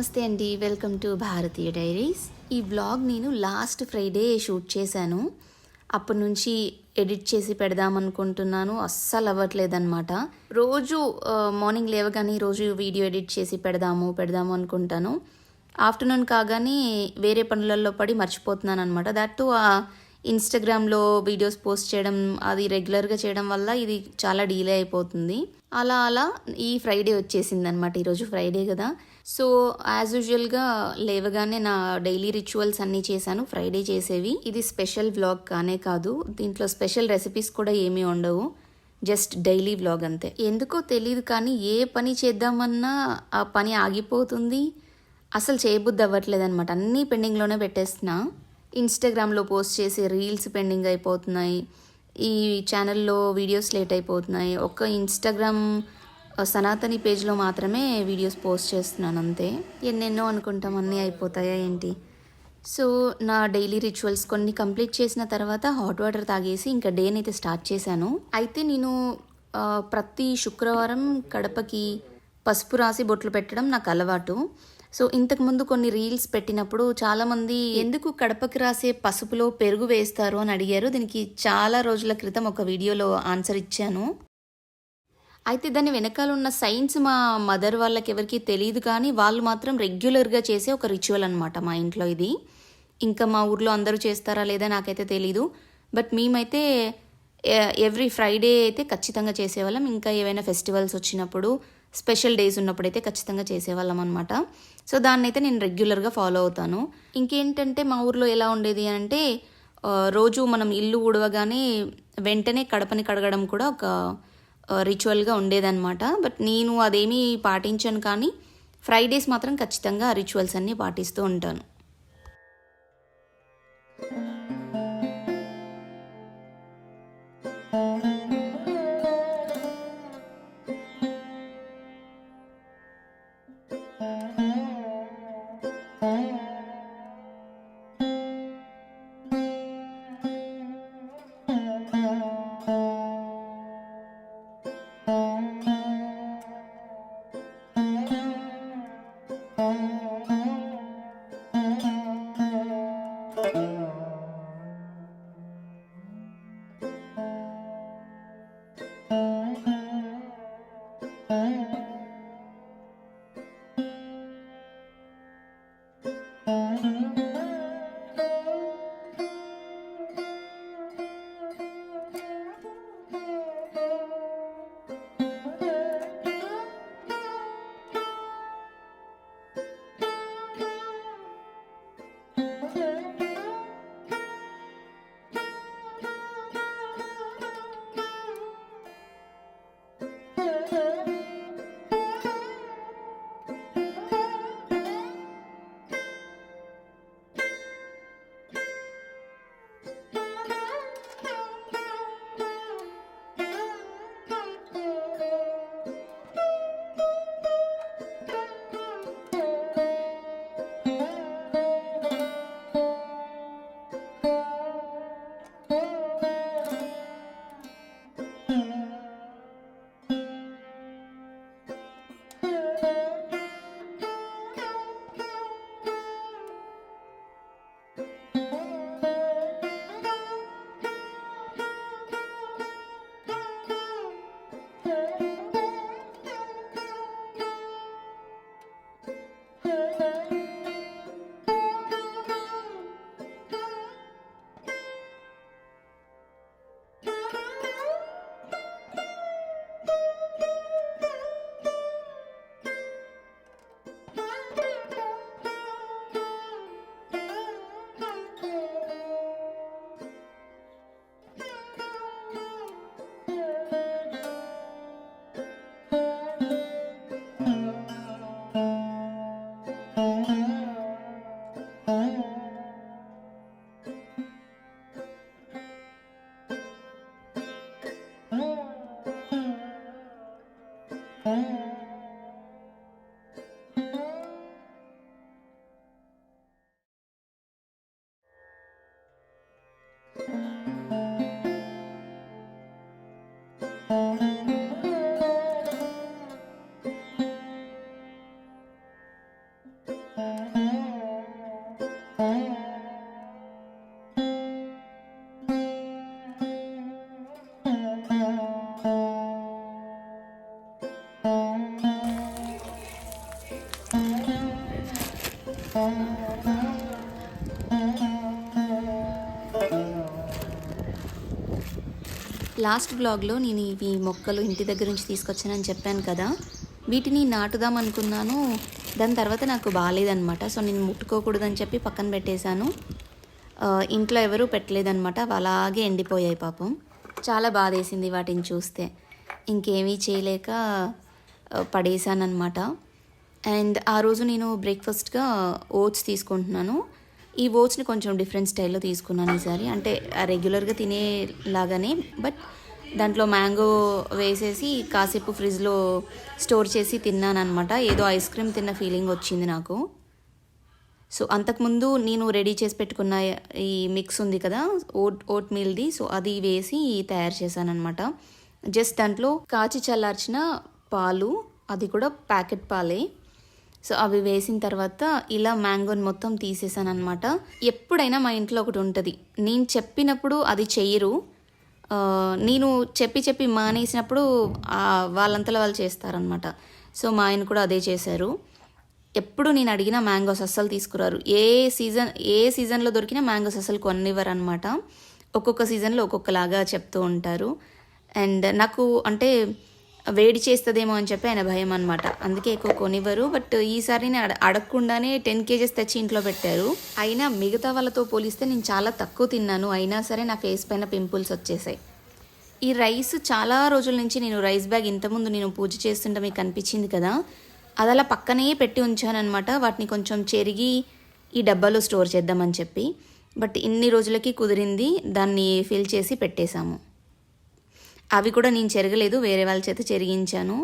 నమస్తే అండి. Welcome to Bharatiya diaries. ఈ వ్లాగ్ నేను లాస్ట్ ఫ్రైడే షూట్ చేశాను. అప్పటి నుంచి ఎడిట్ చేసి పెడదామనుకుంటున్నాను. అస్సలు అవ్వట్లేదన్నమాట. రోజు మార్నింగ్ లేవగానే రోజు వీడియో ఎడిట్ చేసి పెడదాము అనుకుంటాను. ఆఫ్టర్నూన్ కాగానే వేరే పనులలో పడి మర్చిపోతున్నాను అనమాట. దట్ టు ఇన్స్టాగ్రామ్లో వీడియోస్ పోస్ట్ చేయడం అది రెగ్యులర్గా చేయడం వల్ల ఇది చాలా డీలే అయిపోతుంది. అలా ఈ ఫ్రైడే వచ్చేసింది అనమాట. ఈరోజు ఫ్రైడే కదా. సో యాజ్ యూజువల్గా లేవగానే నా డైలీ రిచువల్స్ అన్నీ చేశాను, ఫ్రైడే చేసేవి. ఇది స్పెషల్ వ్లాగ్ కానే కాదు, దీంట్లో స్పెషల్ రెసిపీస్ కూడా ఏమీ ఉండవు, జస్ట్ డైలీ వ్లాగ్ అంతే. ఎందుకో తెలియదు కానీ ఏ పని చేద్దామన్నా ఆ పని ఆగిపోతుంది, అసలు చేయబుద్ధి అవ్వట్లేదు అనమాట. అన్నీ పెండింగ్లోనే పెట్టేస్తున్నా. ఇన్స్టాగ్రామ్లో పోస్ట్ చేసే రీల్స్ పెండింగ్ అయిపోతున్నాయి, ఈ ఛానల్లో వీడియోస్ లేట్ అయిపోతున్నాయి. ఒక్క ఇన్స్టాగ్రామ్ సనాతని పేజ్లో మాత్రమే వీడియోస్ పోస్ట్ చేస్తున్నాను అంతే. ఎన్నెన్నో అనుకుంటాం, అన్నీ అయిపోతాయా ఏంటి. సో నా డైలీ రిచువల్స్ కొన్ని కంప్లీట్ చేసిన తర్వాత హాట్ వాటర్ తాగేసి ఇంకా డేని అయితే స్టార్ట్ చేశాను. అయితే నేను ప్రతి శుక్రవారం కడపకి పసుపు రాసి బొట్లు పెట్టడం నాకు అలవాటు. సో ఇంతకుముందు కొన్ని రీల్స్ పెట్టినప్పుడు చాలామంది ఎందుకు కడపకి రాసే పసుపులో పెరుగు వేస్తారు అని అడిగారు. దీనికి చాలా రోజుల క్రితం ఒక వీడియోలో ఆన్సర్ ఇచ్చాను. అయితే దాని వెనకాల ఉన్న సైన్స్ మా మదర్ వాళ్ళకి ఎవరికి తెలియదు, కానీ వాళ్ళు మాత్రం రెగ్యులర్గా చేసే ఒక రిచువల్ అనమాట మా ఇంట్లో ఇది. ఇంకా మా ఊర్లో అందరూ చేస్తారా లేదా నాకైతే తెలీదు, బట్ మేమైతే ఎవ్రీ ఫ్రైడే అయితే ఖచ్చితంగా చేసేవాళ్ళం. ఇంకా ఏవైనా ఫెస్టివల్స్ వచ్చినప్పుడు, స్పెషల్ డేస్ ఉన్నప్పుడు అయితే ఖచ్చితంగా చేసేవాళ్ళం అనమాట. సో దాన్ని అయితే నేను రెగ్యులర్గా ఫాలో అవుతాను. ఇంకేంటంటే మా ఊర్లో ఎలా ఉండేది అంటే రోజు మనం ఇల్లు ఊడవగానే వెంటనే కడపని కడగడం కూడా ఒక రిచువల్గా ఉండేదన్నమాట. బట్ నేను అదేమీ పాటించాను, కానీ ఫ్రైడేస్ మాత్రం ఖచ్చితంగా ఆ రిచువల్స్ అన్నీ పాటిస్తూ ఉంటాను. లాస్ట్ వ్లాగ్లో నేను ఇవి మొక్కలు ఇంటి దగ్గర నుంచి తీసుకొచ్చానని చెప్పాను కదా, వీటిని నాటుదాం అనుకున్నాను. దాని తర్వాత నాకు బాగాలేదనమాట. సో నేను ముట్టుకోకూడదని చెప్పి పక్కన పెట్టేశాను. ఇంట్లో ఎవరూ పెట్టలేదనమాట. అలాగే ఎండిపోయాయి పాపం. చాలా బాధేసింది వాటిని చూస్తే. ఇంకేమీ చేయలేక పడేశానమాట. అండ్ ఆ రోజు నేను బ్రేక్ఫాస్ట్గా ఓట్స్ తీసుకుంటున్నాను. ఈ ఓట్స్ని కొంచెం డిఫరెంట్ స్టైల్లో తీసుకున్నాను ఈసారి. అంటే రెగ్యులర్గా తినేలాగానే, బట్ దాంట్లో మ్యాంగో వేసేసి కాసేపు ఫ్రిడ్జ్లో స్టోర్ చేసి తిన్నాను అనమాట. ఏదో ఐస్ క్రీమ్ తిన్న ఫీలింగ్ వచ్చింది నాకు. సో అంతకుముందు నేను రెడీ చేసి పెట్టుకున్న ఈ మిక్స్ ఉంది కదా ఓట్ మీల్ది, సో అది వేసి తయారు చేశాను అనమాట. జస్ట్ దాంట్లో కాచి చల్లార్చిన పాలు, అది కూడా ప్యాకెట్ పాలే. సో అవి వేసిన తర్వాత ఇలా మ్యాంగోని మొత్తం తీసేసాను అనమాట. ఎప్పుడైనా మా ఇంట్లో ఒకటి ఉంటుంది, నేను చెప్పినప్పుడు అది చెయ్యరు. నేను చెప్పి మానేసినప్పుడు వాళ్ళంతలో వాళ్ళు చేస్తారనమాట. సో మా ఆయన కూడా అదే చేశారు. ఎప్పుడు నేను అడిగిన మ్యాంగోస్ అస్సలు తీసుకురారు. ఏ సీజన్లో దొరికినా మ్యాంగోస్ అస్సలు కొనివ్వరు అనమాట. ఒక్కొక్క సీజన్లో ఒక్కొక్కలాగా చెప్తూ ఉంటారు. అండ్ నాకు అంటే వేడి చేస్తుందేమో అని చెప్పి ఆయన భయం అనమాట. అందుకే ఎక్కువ కొనివ్వరు. బట్ ఈసారి నేను అడగకుండానే 10 kgs తెచ్చి ఇంట్లో పెట్టారు. అయినా మిగతా వాళ్ళతో పోలిస్తే నేను చాలా తక్కువ తిన్నాను. అయినా సరే నా ఫేస్ పైన పింపుల్స్ వచ్చేసాయి. ఈ రైస్ చాలా రోజుల నుంచి నేను రైస్ బ్యాగ్ ఇంతకుముందు నేను పూజ చేస్తుంటే మీకు కనిపించింది కదా, అది అలా పక్కనే పెట్టి ఉంచానమాట. వాటిని కొంచెం చెరిగి ఈ డబ్బాలో స్టోర్ చేద్దామని చెప్పి. బట్ ఇన్ని రోజులకి కుదిరింది, దాన్ని ఫిల్ చేసి పెట్టేశాము. అవి కూడా నేను చెరగలేదు, వేరే వాళ్ళ చేత చెరిగించాను.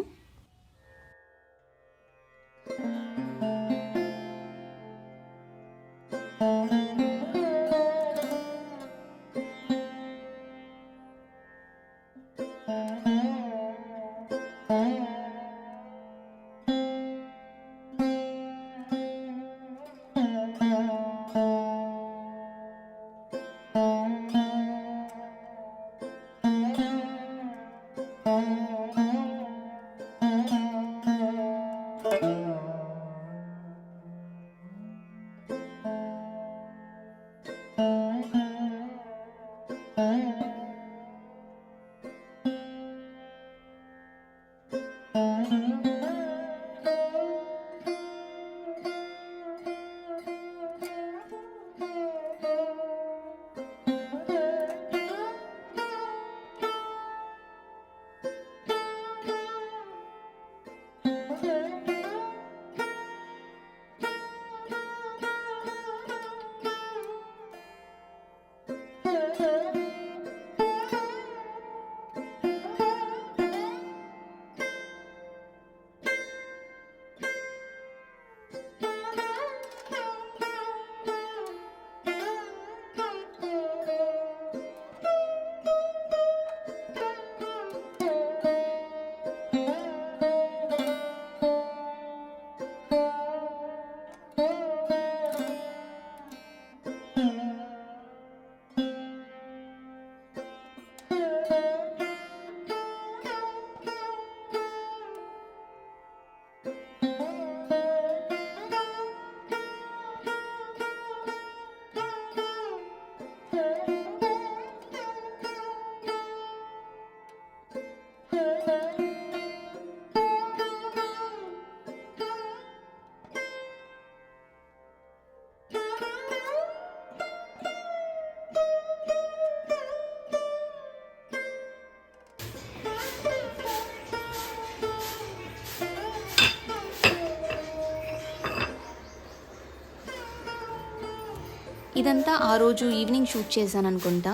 ఇదంతా ఆ రోజు ఈవినింగ్ షూట్ చేశాను అనుకుంటా.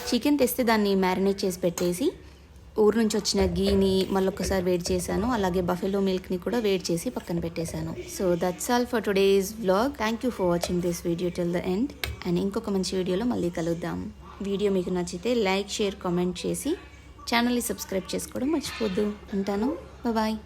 చికెన్ తెస్తే దాన్ని మ్యారినేట్ చేసి పెట్టేసి ఊరు నుంచి వచ్చిన గీని మళ్ళొక్కసారి వేడి చేశాను. అలాగే బఫెలో మిల్క్ని కూడా వేడి చేసి పక్కన పెట్టేశాను. So that's all for today's vlog. Thank you for watching this video till the end. And ఇంకొక మంచి వీడియోలో మళ్ళీ కలుద్దాం. వీడియో మీకు నచ్చితే లైక్, షేర్, కామెంట్ చేసి ఛానల్ని సబ్స్క్రైబ్ చేసుకోవడం మర్చిపోద్దు. ఉంటాను. బాయ్.